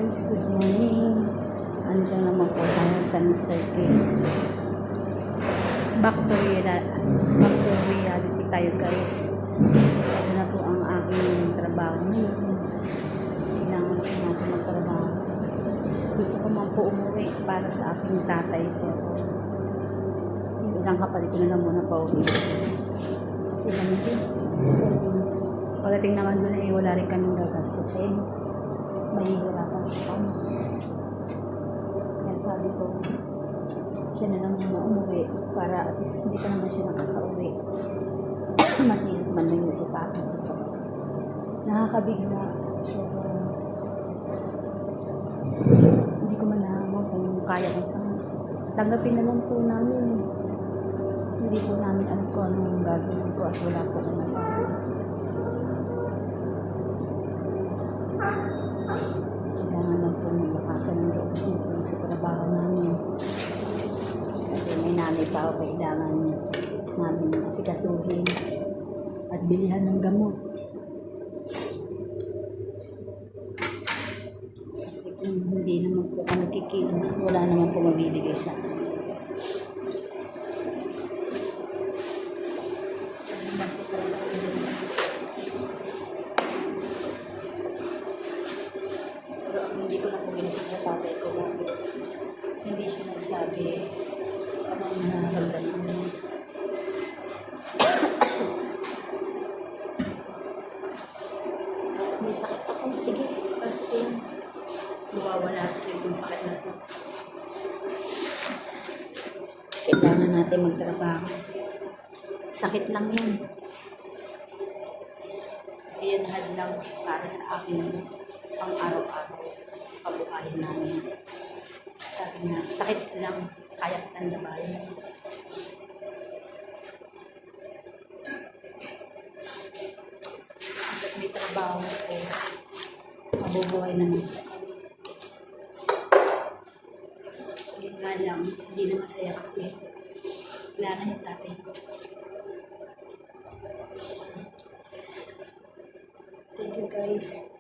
guys, good morning. Andiyan naman po tayo sa Mr. K. Back to reality tayo guys. Ito na po ang aking trabaho ngayon. Kailangan ko natin magtrabaho. Gusto ko man po umuwi para sa aking tatay ko. Yung isang kapalit ko na lang muna pa uwi. Kasi naman din. Pagdating naman doon ay wala rin kaming gagastusin. May hirapan sa kami. Kaya sabi ko, siya na lang muna umuwi para at least hindi pa naman siya nakaka-uwi. Masilip man lang yung si Papa. So, nakakabigla. Hindi ko man nalaman kung kaya ko. Tanggapin na lang po namin. Hindi po namin alam kung anong gagawin ko at wala po akong masabi. Kailangan lang po maglakasan ng loob dito sa trabaho namin. Kasi may nanay pa ako kailangan namin asikasuhin at bilihan ng gamot. Kasi kung hindi naman po kami kikilos, wala naman po mabibigay sa akin. Hindi ko na po ginisip sa tatay ko bakit hindi siya nagsabi anong nararamdaman niya. May sakit ako, sige, kasi yung mawawala itong sakit na ito. Kailangan natin magtrabaho. Sakit lang yan. Iyan hadlang para sa akin ang araw-araw pabuhayin namin. Sabi nga, sakit lang, kaya kitang labayan. At may trabaho ko, mabubuhay naman. Yun nga lang, hindi na masaya kasi wala na yung tatay ko. Thank you guys.